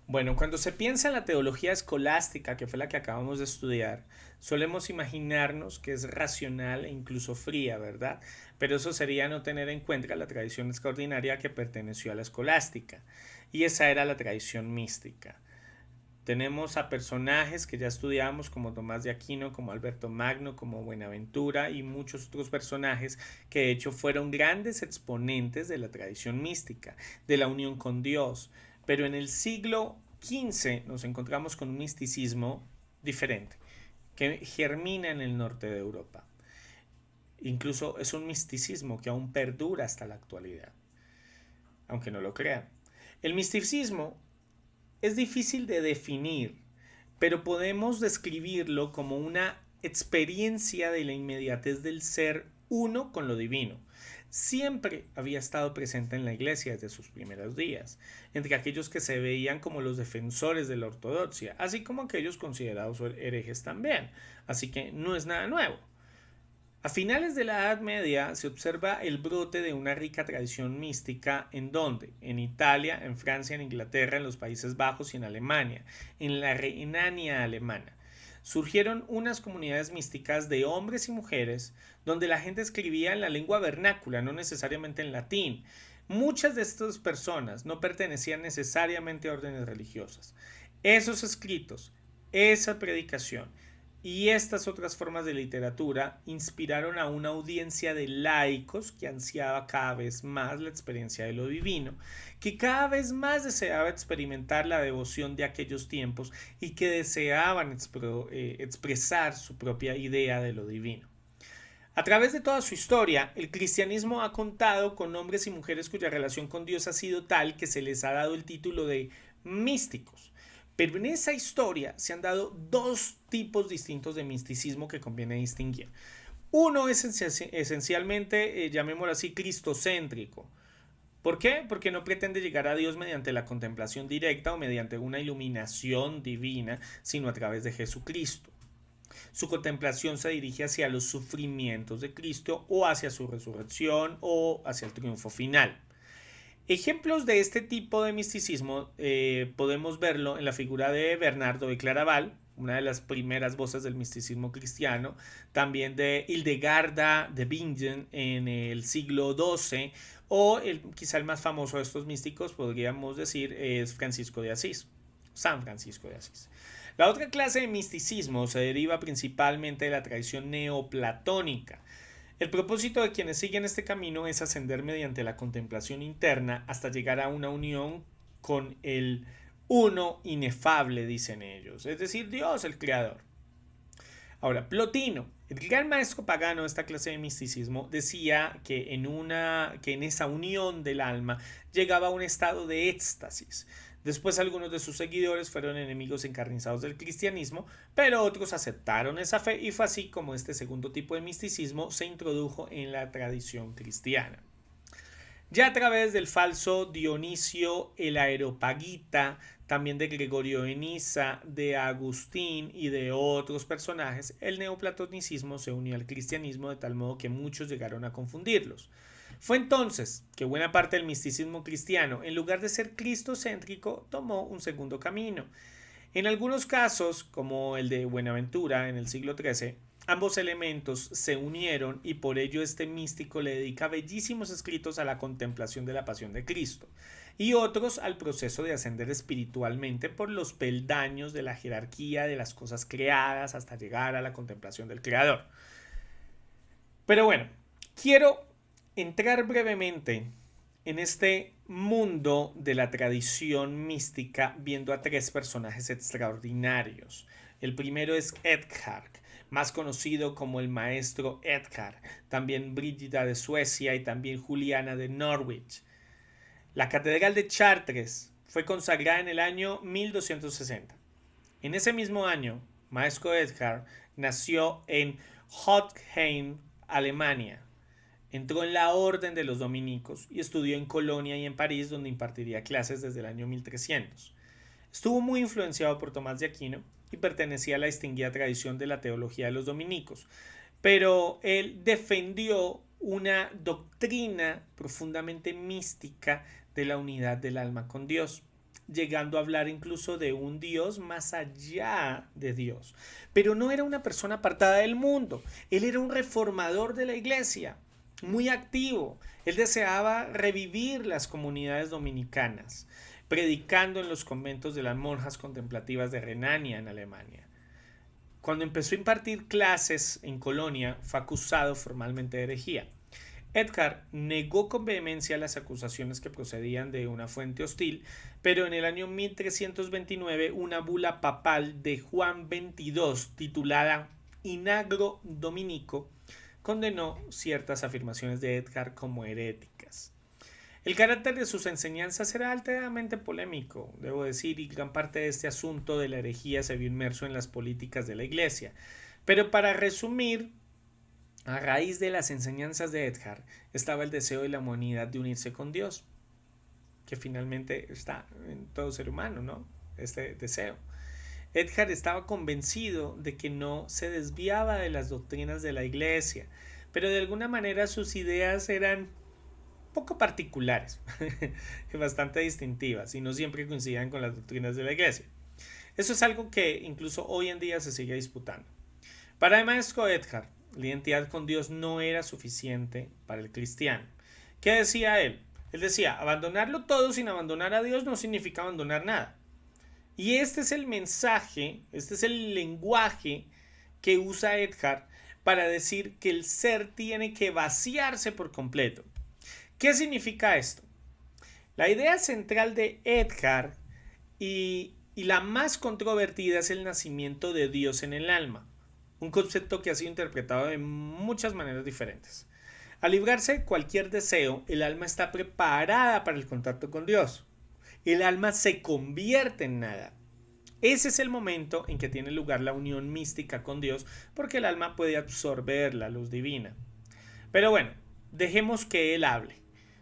Bueno, cuando se piensa en la teología escolástica, que fue la que acabamos de estudiar, solemos imaginarnos que es racional e incluso fría, ¿verdad? Pero eso sería no tener en cuenta la tradición extraordinaria que perteneció a la escolástica, y esa era la tradición mística. Tenemos a personajes que ya estudiamos como Tomás de Aquino, como Alberto Magno, como Buenaventura y muchos otros personajes que de hecho fueron grandes exponentes de la tradición mística, de la unión con Dios. Pero en el siglo XV nos encontramos con un misticismo diferente, que germina en el norte de Europa. Incluso es un misticismo que aún perdura hasta la actualidad, aunque no lo crean. El misticismo es difícil de definir, pero podemos describirlo como una experiencia de la inmediatez del ser uno con lo divino. Siempre había estado presente en la iglesia desde sus primeros días, entre aquellos que se veían como los defensores de la ortodoxia, así como aquellos considerados herejes también. Así que no es nada nuevo. A finales de la Edad Media se observa el brote de una rica tradición mística en donde, en Italia, en Francia, en Inglaterra, en los Países Bajos y en Alemania, en la Renania alemana. Surgieron unas comunidades místicas de hombres y mujeres donde la gente escribía en la lengua vernácula, no necesariamente en latín. Muchas de estas personas no pertenecían necesariamente a órdenes religiosas. Esos escritos, esa predicación y estas otras formas de literatura inspiraron a una audiencia de laicos que ansiaba cada vez más la experiencia de lo divino, que cada vez más deseaba experimentar la devoción de aquellos tiempos y que deseaban expresar su propia idea de lo divino. A través de toda su historia, el cristianismo ha contado con hombres y mujeres cuya relación con Dios ha sido tal que se les ha dado el título de místicos. Pero en esa historia se han dado dos tipos distintos de misticismo que conviene distinguir. Uno es esencialmente, llamémoslo así, cristocéntrico. ¿Por qué? Porque no pretende llegar a Dios mediante la contemplación directa o mediante una iluminación divina, sino a través de Jesucristo. Su contemplación se dirige hacia los sufrimientos de Cristo o hacia su resurrección o hacia el triunfo final. Ejemplos de este tipo de misticismo podemos verlo en la figura de Bernardo de Claraval, una de las primeras voces del misticismo cristiano, también de Hildegarda de Bingen en el siglo XII, o quizá el más famoso de estos místicos, podríamos decir, es Francisco de Asís, San Francisco de Asís. La otra clase de misticismo se deriva principalmente de la tradición neoplatónica. El propósito de quienes siguen este camino es ascender mediante la contemplación interna hasta llegar a una unión con el uno inefable, dicen ellos, es decir, Dios, el creador. Ahora, Plotino, el gran maestro pagano de esta clase de misticismo, decía que en esa unión del alma llegaba a un estado de éxtasis. Después algunos de sus seguidores fueron enemigos encarnizados del cristianismo, pero otros aceptaron esa fe y fue así como este segundo tipo de misticismo se introdujo en la tradición cristiana. Ya a través del falso Dionisio el Areopagita, también de Gregorio de Niza, de Agustín y de otros personajes, el neoplatonicismo se unió al cristianismo de tal modo que muchos llegaron a confundirlos. Fue entonces que buena parte del misticismo cristiano, en lugar de ser cristocéntrico, tomó un segundo camino. En algunos casos, como el de Buenaventura en el siglo XIII, ambos elementos se unieron y por ello este místico le dedica bellísimos escritos a la contemplación de la pasión de Cristo y otros al proceso de ascender espiritualmente por los peldaños de la jerarquía de las cosas creadas hasta llegar a la contemplación del Creador. Pero bueno, quiero entrar brevemente en este mundo de la tradición mística viendo a tres personajes extraordinarios. El primero es Edhard, más conocido como el maestro Edhard, también Brígida de Suecia y también Juliana de Norwich. La catedral de Chartres fue consagrada en el año 1260. En ese mismo año, maestro Edhard nació en Hotheim, Alemania. Entró en la Orden de los Dominicos y estudió en Colonia y en París, donde impartiría clases desde el año 1300. Estuvo muy influenciado por Tomás de Aquino y pertenecía a la distinguida tradición de la teología de los dominicos, pero él defendió una doctrina profundamente mística de la unidad del alma con Dios. llegando a hablar incluso de un Dios más allá de Dios. Pero no era una persona apartada del mundo, él era un reformador de la iglesia, muy activo. Él deseaba revivir las comunidades dominicanas, predicando en los conventos de las monjas contemplativas de Renania, en Alemania. Cuando empezó a impartir clases en Colonia, fue acusado formalmente de herejía. Edgar negó con vehemencia las acusaciones que procedían de una fuente hostil, pero en el año 1329 una bula papal de Juan XXII titulada Inagro Dominico condenó ciertas afirmaciones de Edgar como heréticas. El carácter de sus enseñanzas era altamente polémico, debo decir, y gran parte de este asunto de la herejía se vio inmerso en las políticas de la Iglesia. Pero para resumir, a raíz de las enseñanzas de Edgar estaba el deseo de la humanidad de unirse con Dios, que finalmente está en todo ser humano, ¿no? Este deseo. Edgar estaba convencido de que no se desviaba de las doctrinas de la Iglesia, pero de alguna manera sus ideas eran poco particulares, bastante distintivas y no siempre coincidían con las doctrinas de la Iglesia. Eso es algo que incluso hoy en día se sigue disputando. Para el maestro Edgar, la identidad con Dios no era suficiente para el cristiano. ¿Qué decía él? Él decía, abandonarlo todo sin abandonar a Dios no significa abandonar nada. Y este es el mensaje, este es el lenguaje que usa Edgar para decir que el ser tiene que vaciarse por completo. ¿Qué significa esto? La idea central de Edgar y la más controvertida es el nacimiento de Dios en el alma, un concepto que ha sido interpretado de muchas maneras diferentes. Al librarse de cualquier deseo, el alma está preparada para el contacto con Dios. El alma se convierte en nada. Ese es el momento en que tiene lugar la unión mística con Dios, porque el alma puede absorber la luz divina. Pero bueno, dejemos que él hable.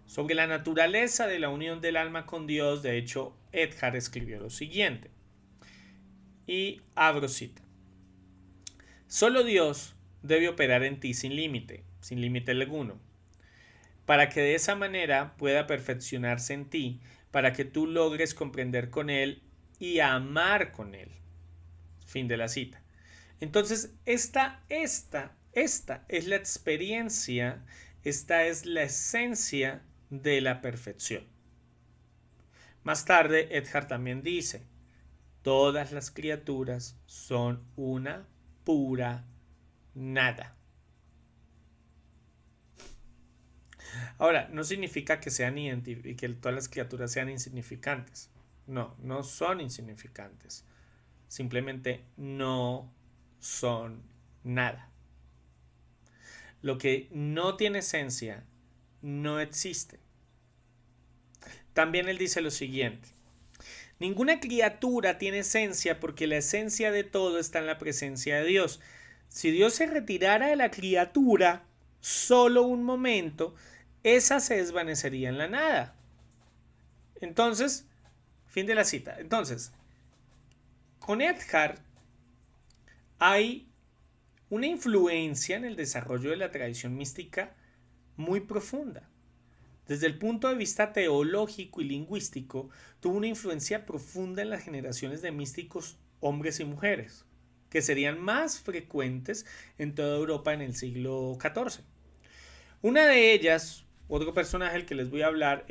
Sobre la naturaleza de la unión del alma con Dios, de hecho, Edgar escribió lo siguiente. Y abro cita. Solo Dios debe operar en ti sin límite alguno, para que de esa manera pueda perfeccionarse en ti, para que tú logres comprender con Él y amar con Él. Fin de la cita. Entonces, esta es la experiencia, esta es la esencia de la perfección. Más tarde, Edgar también dice, todas las criaturas son una pura nada. Ahora, no significa que que todas las criaturas sean insignificantes. No, no son insignificantes. Simplemente no son nada. Lo que no tiene esencia no existe. También él dice lo siguiente. Ninguna criatura tiene esencia porque la esencia de todo está en la presencia de Dios. Si Dios se retirara de la criatura solo un momento, esa se desvanecería en la nada. Entonces, fin de la cita. Entonces, con Edgar hay una influencia en el desarrollo de la tradición mística muy profunda. Desde el punto de vista teológico y lingüístico, tuvo una influencia profunda en las generaciones de místicos hombres y mujeres, que serían más frecuentes en toda Europa en el siglo XIV. Una de ellas, otro personaje del que les voy a hablar,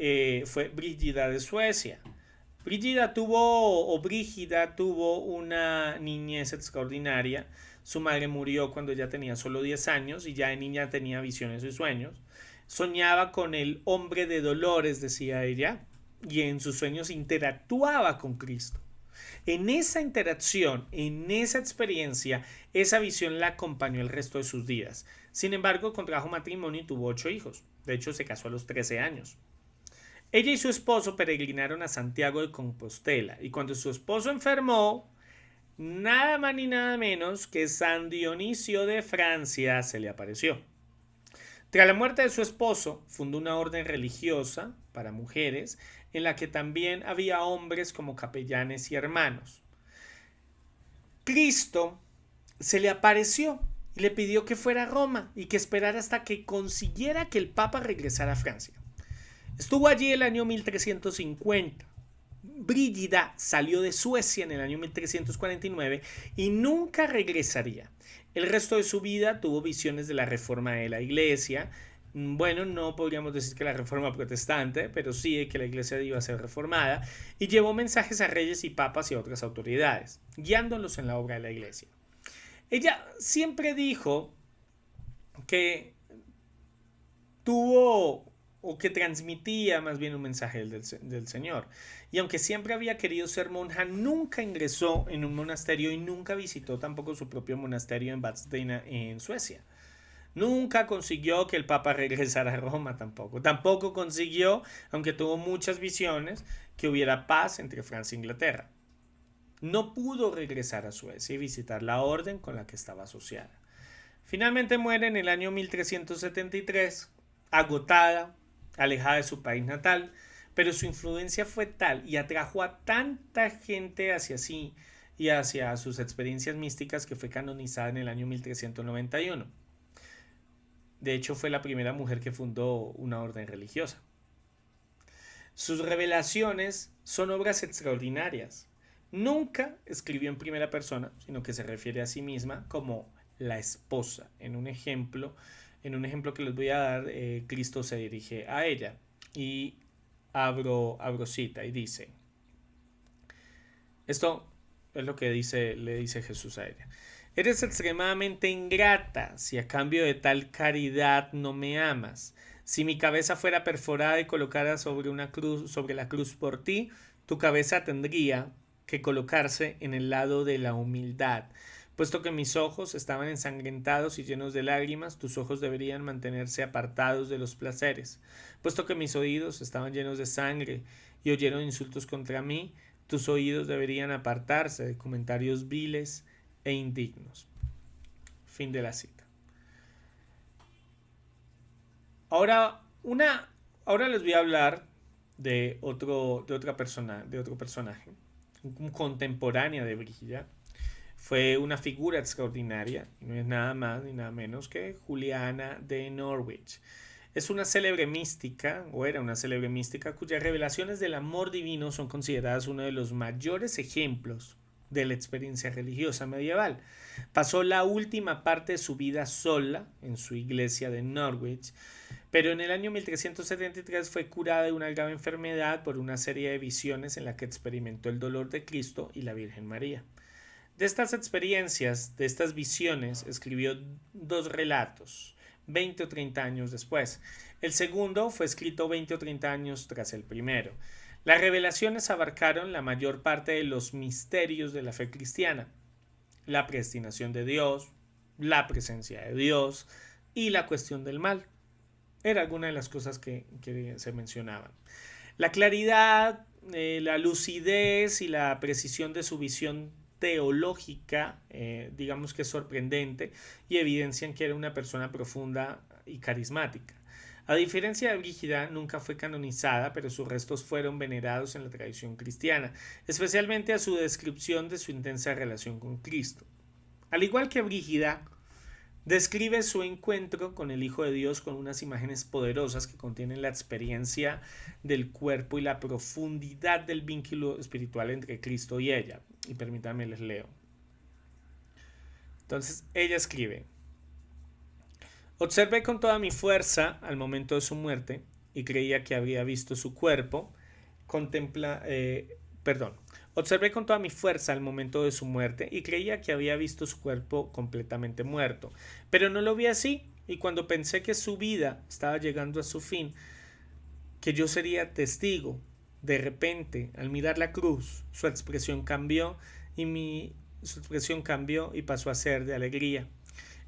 fue Brígida de Suecia. Brígida tuvo una niñez extraordinaria. Su madre murió cuando ella tenía solo 10 años y ya de niña tenía visiones y sueños. Soñaba con el hombre de dolores, decía ella, y en sus sueños interactuaba con Cristo. En esa interacción, en esa experiencia, esa visión la acompañó el resto de sus días. Sin embargo, contrajo matrimonio y tuvo 8 hijos. De hecho, se casó a los 13 años. Ella y su esposo peregrinaron a Santiago de Compostela y cuando su esposo enfermó, nada más ni nada menos que San Dionisio de Francia se le apareció. Tras la muerte de su esposo, fundó una orden religiosa para mujeres en la que también había hombres como capellanes y hermanos. Cristo se le apareció y le pidió que fuera a Roma y que esperara hasta que consiguiera que el Papa regresara a Francia. Estuvo allí el año 1350. Brígida salió de Suecia en el año 1349 y nunca regresaría. El resto de su vida tuvo visiones de la reforma de la iglesia. Bueno, no podríamos decir que la reforma protestante, pero sí de que la iglesia iba a ser reformada, y llevó mensajes a reyes y papas y a otras autoridades, guiándolos en la obra de la iglesia. Ella siempre dijo que tuvo o que transmitía más bien un mensaje del Señor. Y aunque siempre había querido ser monja, nunca ingresó en un monasterio y nunca visitó tampoco su propio monasterio en Vadstena, en Suecia. Nunca consiguió que el Papa regresara a Roma tampoco. Tampoco consiguió, aunque tuvo muchas visiones, que hubiera paz entre Francia e Inglaterra. No pudo regresar a Suecia y visitar la orden con la que estaba asociada. Finalmente muere en el año 1373, agotada, alejada de su país natal, pero su influencia fue tal y atrajo a tanta gente hacia sí y hacia sus experiencias místicas que fue canonizada en el año 1391. De hecho, fue la primera mujer que fundó una orden religiosa. Sus revelaciones son obras extraordinarias. Nunca escribió en primera persona, sino que se refiere a sí misma como la esposa. En un ejemplo que les voy a dar, Cristo se dirige a ella. Y abro cita y dice, esto es lo que le dice Jesús a ella. Eres extremadamente ingrata si a cambio de tal caridad no me amas. Si mi cabeza fuera perforada y colocada sobre la cruz por ti, tu cabeza tendría que colocarse en el lado de la humildad. Puesto que mis ojos estaban ensangrentados y llenos de lágrimas, tus ojos deberían mantenerse apartados de los placeres. Puesto que mis oídos estaban llenos de sangre y oyeron insultos contra mí, tus oídos deberían apartarse de comentarios viles e indignos. Fin de la cita. Ahora, ahora les voy a hablar de otro personaje, un contemporáneo de Brígida. Fue una figura extraordinaria, y no es nada más ni nada menos que Juliana de Norwich. Es una célebre mística, o era una célebre mística, cuyas revelaciones del amor divino son consideradas uno de los mayores ejemplos de la experiencia religiosa medieval. Pasó la última parte de su vida sola en su iglesia de Norwich, pero en el año 1373 fue curada de una grave enfermedad por una serie de visiones en la que experimentó el dolor de Cristo y la Virgen María. De estas experiencias, de estas visiones, escribió dos relatos, 20 o 30 años después. El segundo fue escrito 20 o 30 años tras el primero. Las revelaciones abarcaron la mayor parte de los misterios de la fe cristiana: la predestinación de Dios, la presencia de Dios y la cuestión del mal. Era alguna de las cosas que se mencionaban. La claridad, la lucidez y la precisión de su visión teológica, digamos que es sorprendente, y evidencian que era una persona profunda y carismática. A diferencia de Brígida, nunca fue canonizada, pero sus restos fueron venerados en la tradición cristiana, especialmente a su descripción de su intensa relación con Cristo. Al igual que Brígida, describe su encuentro con el Hijo de Dios con unas imágenes poderosas que contienen la experiencia del cuerpo y la profundidad del vínculo espiritual entre Cristo y ella. Y permítanme les leo. Entonces ella escribe: observé con toda mi fuerza al momento de su muerte y creía que había visto su cuerpo. Observé con toda mi fuerza al momento de su muerte y creía que había visto su cuerpo completamente muerto. Pero no lo vi así, y cuando pensé que su vida estaba llegando a su fin, que yo sería testigo, de repente, al mirar la cruz, su expresión cambió y pasó a ser de alegría.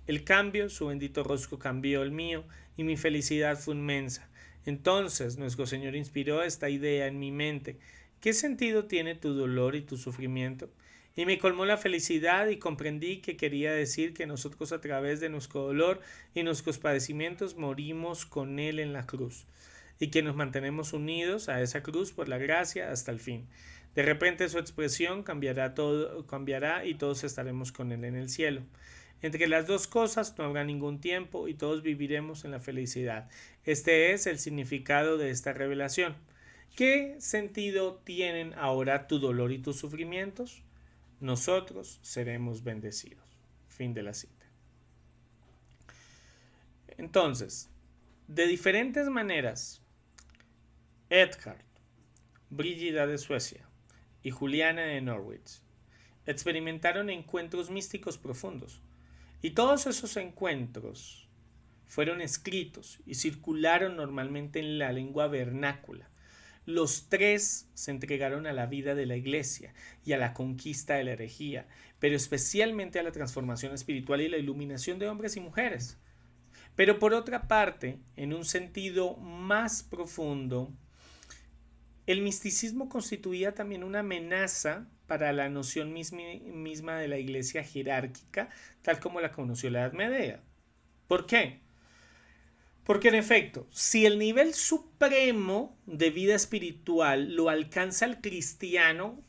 El cambio, su bendito rostro cambió el mío, y mi felicidad fue inmensa. Entonces nuestro Señor inspiró esta idea en mi mente: ¿qué sentido tiene tu dolor y tu sufrimiento? Y me colmó la felicidad y comprendí que quería decir que nosotros, a través de nuestro dolor y nuestros padecimientos, morimos con Él en la cruz, y que nos mantenemos unidos a esa cruz por la gracia hasta el fin. De repente su expresión cambiará y todos estaremos con Él en el cielo. Entre las dos cosas no habrá ningún tiempo y todos viviremos en la felicidad. Este es el significado de esta revelación. ¿Qué sentido tienen ahora tu dolor y tus sufrimientos? Nosotros seremos bendecidos. Fin de la cita. Entonces, de diferentes maneras, Edhard, Brígida de Suecia y Juliana de Norwich experimentaron encuentros místicos profundos. Y todos esos encuentros fueron escritos y circularon normalmente en la lengua vernácula. Los tres se entregaron a la vida de la iglesia y a la conquista de la herejía, pero especialmente a la transformación espiritual y la iluminación de hombres y mujeres. Pero por otra parte, en un sentido más profundo, el misticismo constituía también una amenaza para la noción misma de la iglesia jerárquica, tal como la conoció la Edad Media. ¿Por qué? Porque en efecto, si el nivel supremo de vida espiritual lo alcanza el cristiano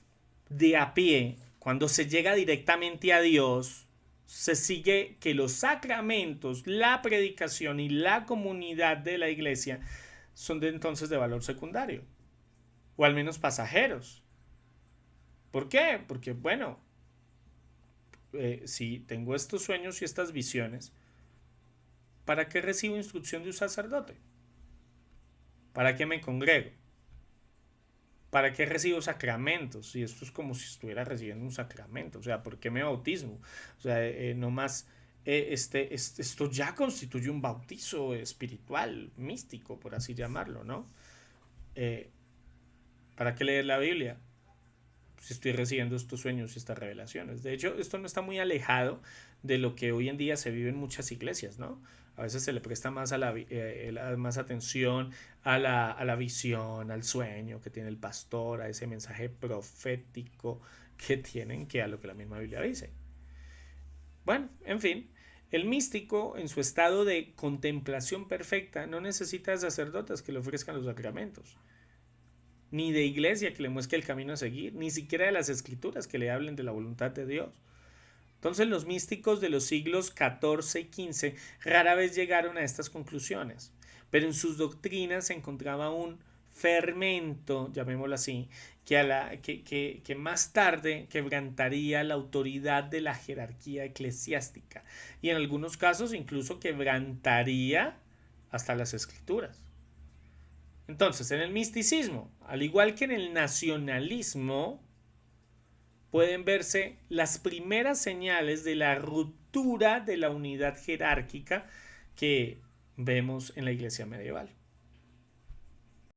de a pie, cuando se llega directamente a Dios, se sigue que los sacramentos, la predicación y la comunidad de la iglesia son de entonces de valor secundario, o al menos pasajeros. ¿Por qué? Porque, bueno, si tengo estos sueños y estas visiones, ¿para qué recibo instrucción de un sacerdote? ¿Para qué me congrego? ¿Para qué recibo sacramentos? Y esto es como si estuviera recibiendo un sacramento. O sea, ¿por qué me bautismo? O sea, no más, esto ya constituye un bautizo espiritual, místico, por así llamarlo, ¿no? Eh, ¿Para qué leer la Biblia? Si estoy recibiendo estos sueños y estas revelaciones. De hecho, esto no está muy alejado de lo que hoy en día se vive en muchas iglesias, ¿no? A veces se le presta más, más atención a la visión, al sueño que tiene el pastor, a ese mensaje profético que tienen, que a lo que la misma Biblia dice. Bueno, en fin, el místico en su estado de contemplación perfecta no necesita de sacerdotes que le ofrezcan los sacramentos, ni de iglesia que le muestre el camino a seguir, ni siquiera de las escrituras que le hablen de la voluntad de Dios. Entonces los místicos de los siglos XIV y XV rara vez llegaron a estas conclusiones, pero en sus doctrinas se encontraba un fermento, llamémoslo así, que más tarde quebrantaría la autoridad de la jerarquía eclesiástica y en algunos casos incluso quebrantaría hasta las escrituras. Entonces, en el misticismo, al igual que en el nacionalismo, pueden verse las primeras señales de la ruptura de la unidad jerárquica que vemos en la iglesia medieval.